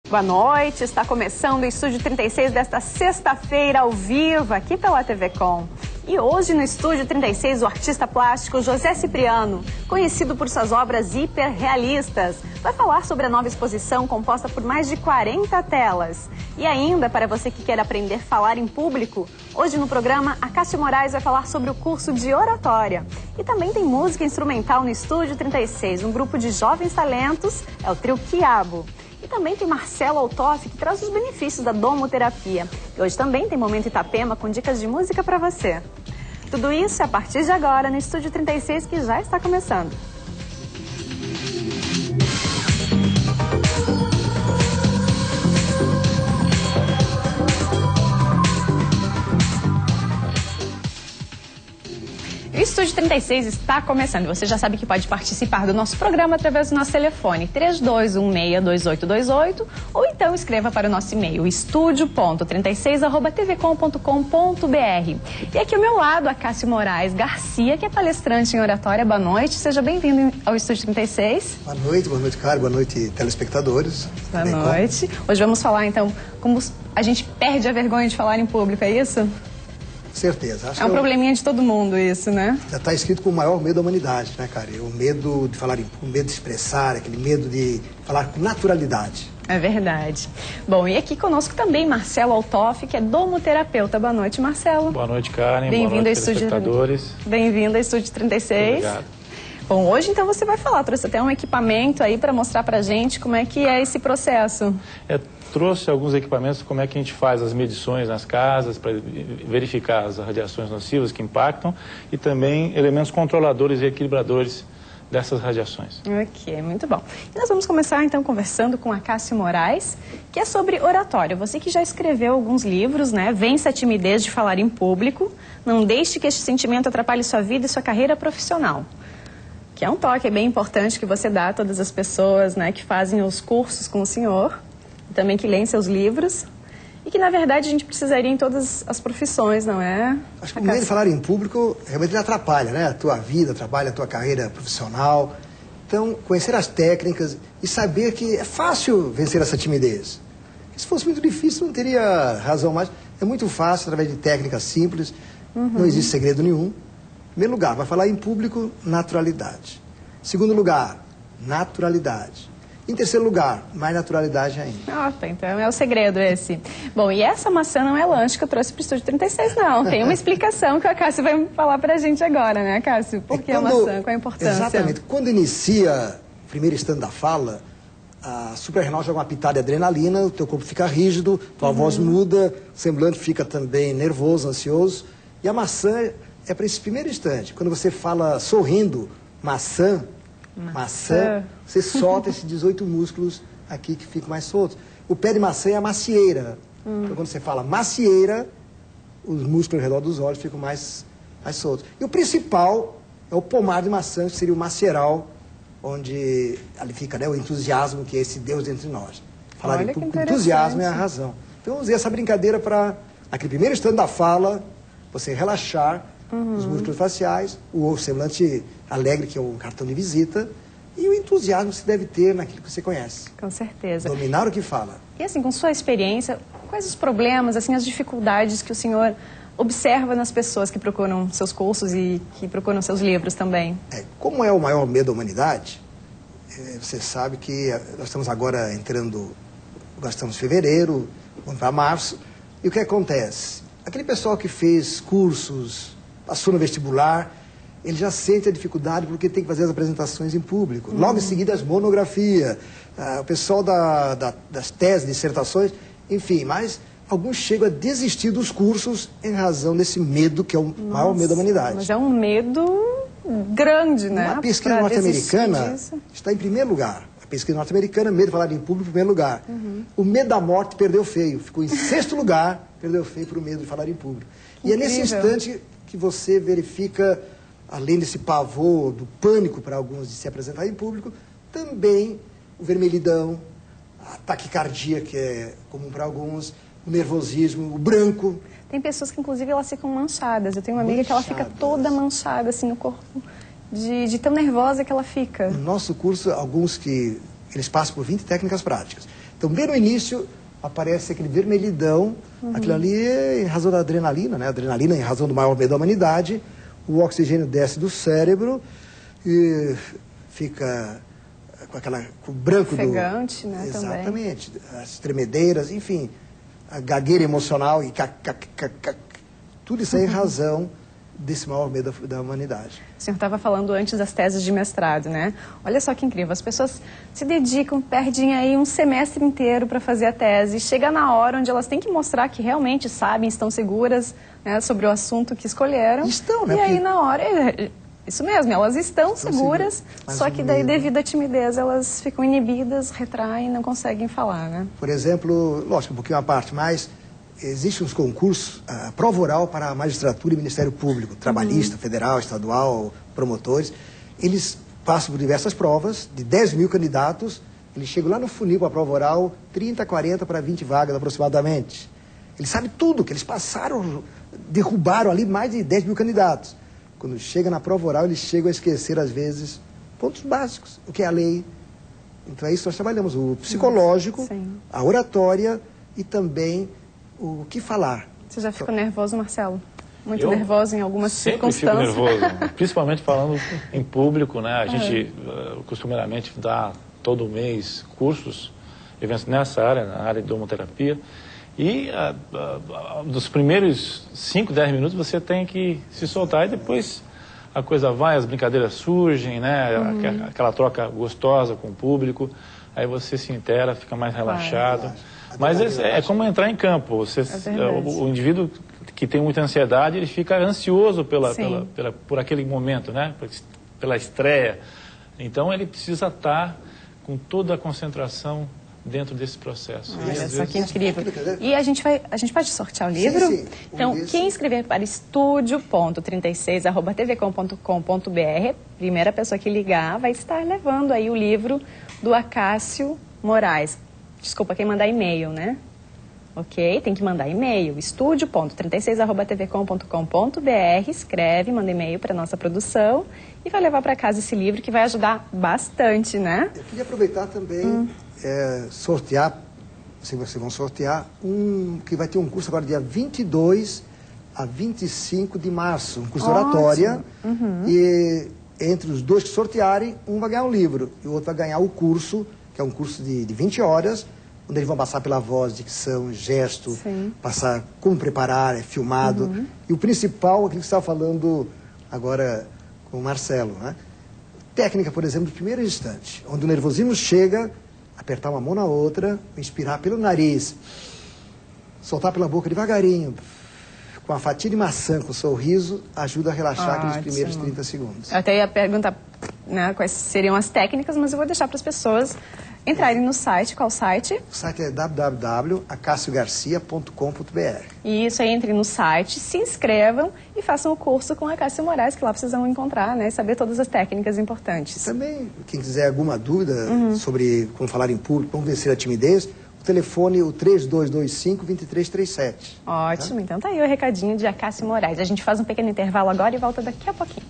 Boa noite, está começando o Estúdio 36 desta sexta-feira ao vivo aqui pela TV Com. E hoje no Estúdio 36 o artista plástico José Cipriano, conhecido por suas obras hiperrealistas, vai falar sobre a nova exposição composta por mais de 40 telas. E ainda, para você que quer aprender a falar em público, hoje no programa a Cássia Moraes vai falar sobre o curso de oratória. E também tem música instrumental no Estúdio 36, um grupo de jovens talentos, é o trio Quiabo. E também tem Marcelo Altoff, que traz os benefícios da domoterapia. E hoje também tem Momento Itapema com dicas de música para você. Tudo isso é a partir de agora no Estúdio 36, que já está começando. O Estúdio 36 está começando. Você já sabe que pode participar do nosso programa através do nosso telefone 32162828 ou então escreva para o nosso e-mail estudio.36@tvcom.com.br. E aqui ao meu lado a Cássia Moraes Garcia, que é palestrante em oratória. Boa noite, seja bem-vindo ao Estúdio 36. Boa noite, Clara, boa noite, telespectadores. Boa noite. Hoje vamos falar então como a gente perde a vergonha de falar em público, é isso? Certeza. Acho é um probleminha de todo mundo isso, né? Já está escrito como o maior medo da humanidade, né, cara? O medo de falar, o medo de expressar, aquele medo de falar com naturalidade. É verdade. Bom, e aqui conosco também Marcelo Altoff, que é domoterapeuta. Boa noite, Marcelo. Boa noite, Karen. Bem-vindo ao Estúdio. Bem-vindo ao Estúdio 36. Obrigado. Bom, hoje então você vai falar, trouxe até um equipamento aí para mostrar pra gente como é que é esse processo. Trouxe alguns equipamentos, como é que a gente faz as medições nas casas, para verificar as radiações nocivas que impactam e também elementos controladores e equilibradores dessas radiações. Ok, muito bom. E nós vamos começar então conversando com a Cássia Moraes, que é sobre oratória. Você que já escreveu alguns livros, né? Vence a timidez de falar em público, não deixe que este sentimento atrapalhe sua vida e sua carreira profissional. Que é um toque bem importante que você dá a todas as pessoas, né, que fazem os cursos com o senhor, e também que leem seus livros, e que na verdade a gente precisaria em todas as profissões, não é? Acho que o medo de falar em público realmente atrapalha, né? A tua vida, atrapalha a tua carreira profissional. Então, conhecer as técnicas e saber que é fácil vencer essa timidez. Se fosse muito difícil, não teria razão mais. É muito fácil, através de técnicas simples, não existe segredo nenhum. Em primeiro lugar, vai falar em público, naturalidade. Segundo lugar, naturalidade. Em terceiro lugar, mais naturalidade ainda. Opa, então é o segredo esse. Bom, e essa maçã não é lanche que eu trouxe para o Estúdio 36, não. Tem uma explicação que a Cássia vai falar para a gente agora, né, Cássio? Por que a maçã? Qual a importância? Exatamente. Quando inicia o primeiro instante da fala, a suprarrenal joga uma pitada de adrenalina, o teu corpo fica rígido, tua voz muda, o semblante fica também nervoso, ansioso. E a maçã é para esse primeiro instante. Quando você fala sorrindo, maçã, você solta esses 18 músculos aqui que ficam mais soltos. O pé de maçã é a macieira. Então, quando você fala macieira, os músculos ao redor dos olhos ficam mais soltos. E o principal é o pomar de maçã, que seria o macieral, onde ali fica, né, o entusiasmo, que é esse Deus entre nós. Falar em público, entusiasmo é a razão. Então, vamos usar essa brincadeira para, naquele primeiro instante da fala, você relaxar os músculos faciais, o semblante alegre, que é o cartão de visita, e o entusiasmo que você deve ter naquilo que você conhece. Com certeza. Dominar o que fala. E assim, com sua experiência, quais os problemas, assim, as dificuldades que o senhor observa nas pessoas que procuram seus cursos e que procuram seus livros também? Como é o maior medo da humanidade, você sabe que nós estamos agora nós estamos em fevereiro, vamos para março, e o que acontece? Aquele pessoal que fez cursos, passou no vestibular, ele já sente a dificuldade porque tem que fazer as apresentações em público. Logo em seguida, as monografias, o pessoal das teses, dissertações, enfim, mas alguns chegam a desistir dos cursos em razão desse medo, que é o maior medo da humanidade. Mas é um medo grande, né? Uma pesquisa norte-americana está em primeiro lugar. A pesquisa norte-americana, medo de falar em público, em primeiro lugar. O medo da morte perdeu feio, ficou em sexto lugar, perdeu feio para o medo de falar em público. E é nesse instante que você verifica, além desse pavor, do pânico para alguns de se apresentar em público, também o vermelhidão, a taquicardia, que é comum para alguns, o nervosismo, o branco. Tem pessoas que, inclusive, elas ficam manchadas. Eu tenho uma amiga que ela fica toda manchada, assim, no corpo, de tão nervosa que ela fica. No nosso curso, alguns que eles passam por 20 técnicas práticas. Então, bem no início, aparece aquele vermelhidão, aquilo ali é em razão da adrenalina, né? A adrenalina em razão do maior medo da humanidade, o oxigênio desce do cérebro e fica com o branco ofegante, né? Exatamente, também. As tremedeiras, enfim, a gagueira emocional e tudo isso aí em razão desse maior medo da humanidade. O senhor estava falando antes das teses de mestrado, né? Olha só que incrível, as pessoas se dedicam, perdem aí um semestre inteiro para fazer a tese, chega na hora onde elas têm que mostrar que realmente sabem, estão seguras, né, sobre o assunto que escolheram. Estão, né? E aí na hora, isso mesmo, elas estão seguras, só que daí devido à timidez elas ficam inibidas, retraem, não conseguem falar, né? Por exemplo, lógico, um pouquinho à parte, mas existem uns concursos, a prova oral para a magistratura e Ministério Público, trabalhista, federal, estadual, promotores. Eles passam por diversas provas, de 10 mil candidatos, eles chegam lá no funil para a prova oral, 30, 40 para 20 vagas aproximadamente. Eles sabem tudo, que eles passaram, derrubaram ali mais de 10 mil candidatos. Quando chega na prova oral, eles chegam a esquecer, às vezes, pontos básicos, o que é a lei. Então é isso que nós trabalhamos, o psicológico, a oratória e também o que falar. Você já ficou nervoso, Marcelo? Muito nervoso em algumas circunstâncias? Sempre fico nervoso, principalmente falando em público, né? A gente costumeiramente dá todo mês cursos, eventos nessa área, na área de domoterapia, e dos primeiros 5, 10 minutos você tem que se soltar e depois a coisa vai, as brincadeiras surgem, né? Aquela troca gostosa com o público, aí você se inteira, fica mais relaxado. Mas é como entrar em campo. O indivíduo que tem muita ansiedade, ele fica ansioso por aquele momento, né? Pela estreia. Então, ele precisa estar com toda a concentração dentro desse processo. Olha só que incrível. E a gente pode sortear o livro? Sim. Então, quem escrever para estudio.36@tvcom.com.br, primeira pessoa que ligar vai estar levando aí o livro do Acácio Moraes. Desculpa, quem mandar e-mail, né? Ok? Tem que mandar e-mail, estudio.36@tvcom.com.br, escreve, manda e-mail para nossa produção e vai levar para casa esse livro que vai ajudar bastante, né? Eu queria aproveitar também, sortear, se vocês vão sortear, que vai ter um curso agora dia 22 a 25 de março, um curso de oratória, e entre os dois que sortearem, um vai ganhar um livro e o outro vai ganhar o curso, que é um curso de 20 horas, onde eles vão passar pela voz, dicção, gesto, passar como preparar, é filmado. E o principal, aquilo que você estava falando agora com o Marcelo, né? Técnica, por exemplo, do primeiro instante, onde o nervosismo chega, apertar uma mão na outra, inspirar pelo nariz, soltar pela boca devagarinho, com a fatia de maçã, com o sorriso, ajuda a relaxar aqueles primeiros 30 segundos. Eu até ia perguntar, né, quais seriam as técnicas, mas eu vou deixar para as pessoas entrarem no site. Qual site? O site é www.acaciogarcia.com.br. Isso aí, entrem no site, se inscrevam e façam o curso com a Acácio Moraes, que lá vocês vão encontrar, né, e saber todas as técnicas importantes. Também, quem quiser alguma dúvida sobre como falar em público, como vencer a timidez, o telefone o 3225-2337. Ótimo, então tá aí o recadinho de Acácio Moraes. A gente faz um pequeno intervalo agora e volta daqui a pouquinho.